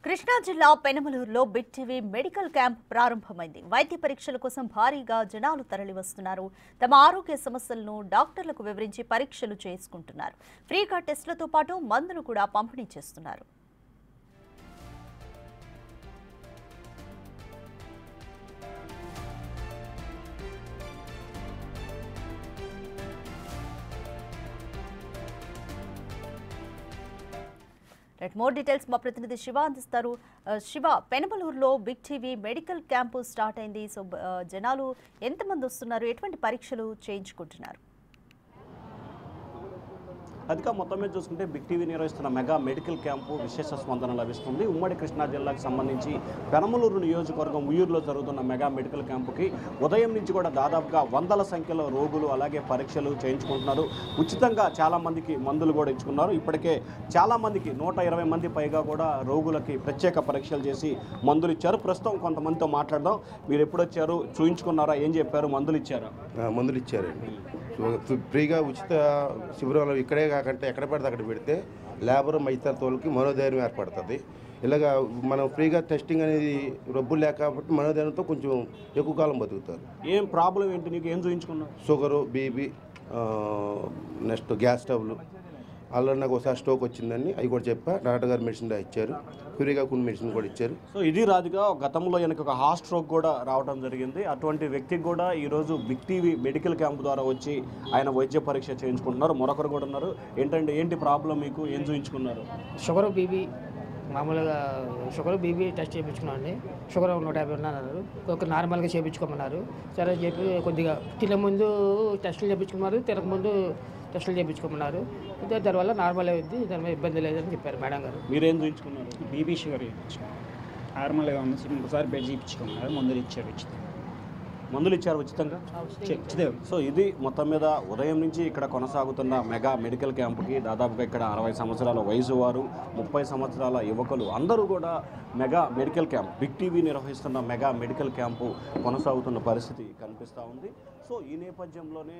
కృష్ణా జిల్లా పెనమలూరులో big TV medical camp ప్రారంభమైంది. వైద్య పరీక్షల కోసం భారీగా జనాలు తరలివస్తున్నారు. తమ ఆరోగ్య సమస్యలను డాక్టర్లకు వివరించి పరీక్షలు చేసుకుంటున్నారు. ఫ్రీగా టెస్టులతో పాటు మందులు కూడా పంపిణీ చేస్తున్నారు. మోర్ డీటెయిల్స్ మా ప్రతినిధి శివ అందిస్తారు. శివ, పెనమలూరులో big TV medical camp start అయింది. సో జనాలు ఎంతమంది వస్తున్నారు, ఎటువంటి పరీక్షలు చేయించుకుంటున్నారు? అధిక మొత్తం మీద చూసుకుంటే బిగ్ టీవీ నిర్వహిస్తున్న మెగా మెడికల్ క్యాంపు విశేష స్పందన లభిస్తుంది. ఉమ్మడి కృష్ణా జిల్లాకు సంబంధించి పెనమలూరు నియోజకవర్గం ఉయ్యూరులో జరుగుతున్న మెగా మెడికల్ క్యాంపుకి ఉదయం నుంచి కూడా దాదాపుగా వందల సంఖ్యలో రోగులు అలాగే పరీక్షలు చేయించుకుంటున్నారు. ఉచితంగా చాలామందికి మందులు కూడా ఇచ్చుకున్నారు. ఇప్పటికే చాలామందికి 120 మంది పైగా కూడా రోగులకి ప్రత్యేక పరీక్షలు చేసి మందులు ఇచ్చారు. ప్రస్తుతం కొంతమందితో మాట్లాడదాం. మీరు ఎప్పుడు వచ్చారు, చూయించుకున్నారా, ఏం చెప్పారు, మందులు ఇచ్చారా? మందులు ఇచ్చారండి. ఫ్రీగా ఉచిత శిబిరాలు ఇక్కడే కాకంటే ఎక్కడ పడితే అక్కడ పెడితే లేబర్ మైతోళ్ళకి మనోధైర్యం ఏర్పడుతుంది. ఇలాగా మనం ఫ్రీగా టెస్టింగ్ అనేది రబ్బులు లేక కాబట్టి మనోధైర్యంతో కొంచెం ఎక్కువ కాలం బతుకుతారు. ఏం ప్రాబ్లం ఏంటి, నీకు ఏం చూయించుకున్నావు? షుగరు, బీపీ, నెక్స్ట్ గ్యాస్ స్టవ్లు, ఆల్రెడీ నాకు ఒకసారి స్ట్రోక్ వచ్చిందని అవి కూడా చెప్పా. డాక్టర్ గారు మెడిసిన్ ఇచ్చారు, ఫ్రీగా కొన్ని మెడిసిన్ కూడా ఇచ్చారు. సో ఇది రాజుగా గతంలో ఆయనకు ఒక హార్ట్ స్ట్రోక్ కూడా రావడం జరిగింది. అటువంటి వ్యక్తికి కూడా ఈరోజు బిగ్ టీవీ మెడికల్ క్యాంప్ ద్వారా వచ్చి ఆయన వైద్య పరీక్ష చేయించుకుంటున్నారు. మరొకరు కూడా ఉన్నారు. ఏంటి ప్రాబ్లం, మీకు ఏం చూయించుకున్నారు? షుగర్, బీపీ, మామూలుగా షుగర్ బీపీ టెస్ట్ చేయించుకున్నామండి. షుగర్ 150 ఉన్నారు. ఒక నార్మల్గా చేయించుకోమన్నారు. సరే చెప్పి కొద్దిగా తినే ముందు టెస్టులు చేయించుకున్నారు, తినకముందు టెస్టులు చేయించుకోమన్నారు. దానివల్ల నార్మల్ అయింది, దానివల్ల ఇబ్బంది లేదని చెప్పారు మేడం గారు. మీరేం చూయించుకున్నారు? BP sugar చేయించుకున్నాం. నార్మల్గా ఉంది. ఇంకోసారి బెడ్ చేయించుకున్నారు, మందులు ఇచ్చారు ఉచితంగా. మందులు ఇచ్చారు ఉచితంగా. సో ఇది మొత్తం మీద ఉదయం నుంచి ఇక్కడ కొనసాగుతున్న మెగా మెడికల్ క్యాంపుకి దాదాపుగా ఇక్కడ 60 సంవత్సరాల వయసు వారు, 30 సంవత్సరాల యువకులు అందరూ కూడా mega medical camp big TV నిర్వహిస్తున్న మెగా మెడికల్ క్యాంపు కొనసాగుతున్న పరిస్థితి కనిపిస్తూ ఉంది. సో ఈ నేపథ్యంలోనే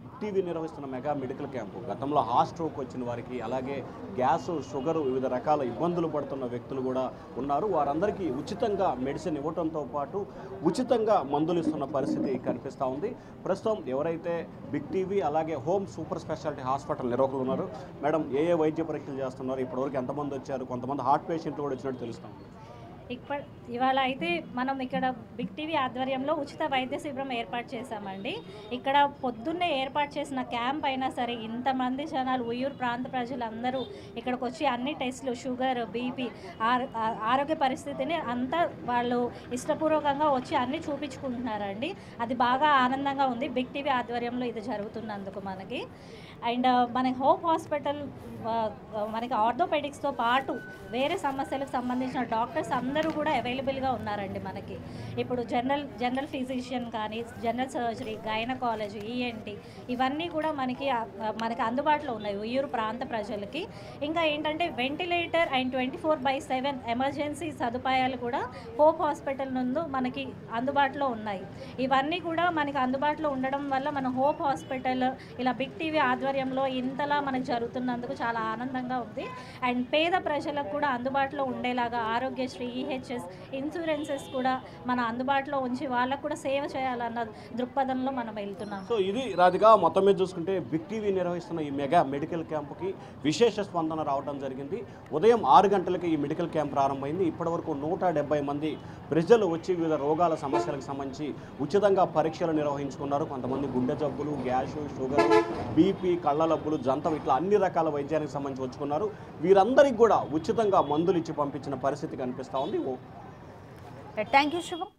బిగ్ టీవీ నిర్వహిస్తున్న మెగా మెడికల్ క్యాంపు గతంలో హార్ట్ స్ట్రోక్ వచ్చిన వారికి, అలాగే గ్యాస్, షుగర్, వివిధ రకాల ఇబ్బందులు పడుతున్న వ్యక్తులు కూడా ఉన్నారు. వారందరికీ ఉచితంగా మెడిసిన్ ఇవ్వడంతో పాటు ఉచితంగా మందులు ఇస్తున్న పరిస్థితి కనిపిస్తూ ఉంది. ప్రస్తుతం ఎవరైతే బిగ్ టీవీ అలాగే హోమ్ సూపర్ స్పెషాలిటీ హాస్పిటల్ నిర్వాహకులు ఉన్నారు, మేడం ఏ వైద్య పరీక్షలు చేస్తున్నారు, ఇప్పటివరకు ఎంతమంది వచ్చారు? కొంతమంది హార్ట్ పేషెంట్లు కూడా వచ్చినట్టు తెలుస్తాం. ఇవాళ అయితే మనం ఇక్కడ బిగ్ టీవీ ఆధ్వర్యంలో ఉచిత వైద్య శిబిరం ఏర్పాటు చేశామండి. ఇక్కడ పొద్దున్నే ఏర్పాటు చేసిన క్యాంప్ అయినా సరే ఇంతమంది జనాలు, ఉయ్యూరు ప్రాంత ప్రజలందరూ ఇక్కడికి వచ్చి అన్ని టెస్టులు, షుగర్, బీపీ, ఆరోగ్య పరిస్థితిని అంతా వాళ్ళు ఇష్టపూర్వకంగా వచ్చి అన్నీ చూపించుకుంటున్నారండి. అది బాగా ఆనందంగా ఉంది బిగ్ టీవీ ఆధ్వర్యంలో ఇది జరుగుతున్నందుకు మనకి. అండ్ మన హోప్ హాస్పిటల్ మనకి ఆర్థోపెడిక్స్తో పాటు వేరే సమస్యలకు సంబంధించిన డాక్టర్స్ అందరూ కూడా అవైలబుల్గా ఉన్నారండి. మనకి ఇప్పుడు జనరల్ ఫిజిషియన్ కానీ, జనరల్ సర్జరీ, గైనకాలజీ, ఈఎన్టీ ఇవన్నీ కూడా మనకి అందుబాటులో ఉన్నాయి ఉయ్యూరు ప్రాంత ప్రజలకి. ఇంకా ఏంటంటే వెంటిలేటర్ అండ్ 24/7 ఎమర్జెన్సీ సదుపాయాలు కూడా హోప్ హాస్పిటల్ నందు మనకి అందుబాటులో ఉన్నాయి. ఇవన్నీ కూడా మనకి అందుబాటులో ఉండడం వల్ల మన హోప్ హాస్పిటల్ ఇలా బిగ్ టీవీ ఆధ్వర్యంలో ఇంతలా మనకు జరుగుతున్నందుకు చాలా ఆనందంగా ఉంది. అండ్ పేద ప్రజలకు కూడా అందుబాటులో ఉండేలాగా ఆరోగ్యశ్రీ, ఈహెచ్ఎస్, ఇన్సూరెన్సెస్ కూడా మన అందుబాటులో ఉంచి వాళ్ళకు కూడా సేవ చేయాలన్న దృక్పథంలో మనం వెళ్తున్నాం. సో ఇది రాధిగా మొత్తం మీద చూసుకుంటే బిగ్ టీవీ నిర్వహిస్తున్న ఈ మెగా మెడికల్ క్యాంపుకి విశేష స్పందన రావడం జరిగింది. ఉదయం 6 గంటలకి ఈ మెడికల్ క్యాంప్ ప్రారంభమైంది. ఇప్పటివరకు 170 మంది ప్రజలు వచ్చి వివిధ రోగాల సమస్యలకు సంబంధించి ఉచితంగా పరీక్షలు నిర్వహించుకున్నారు. కొంతమంది గుండె జబ్బులు, గ్యాస్, షుగర్, బీపీ, కళ్ళలబ్బులు, జంతం ఇట్లా అన్ని రకాల వైద్యానికి సంబంధించి వచ్చుకున్నారు. వీరందరికీ కూడా ఉచితంగా మందులు ఇచ్చి పంపించిన పరిస్థితి కనిపిస్తూ ఉంది. థ్యాంక్ యూ శుభం.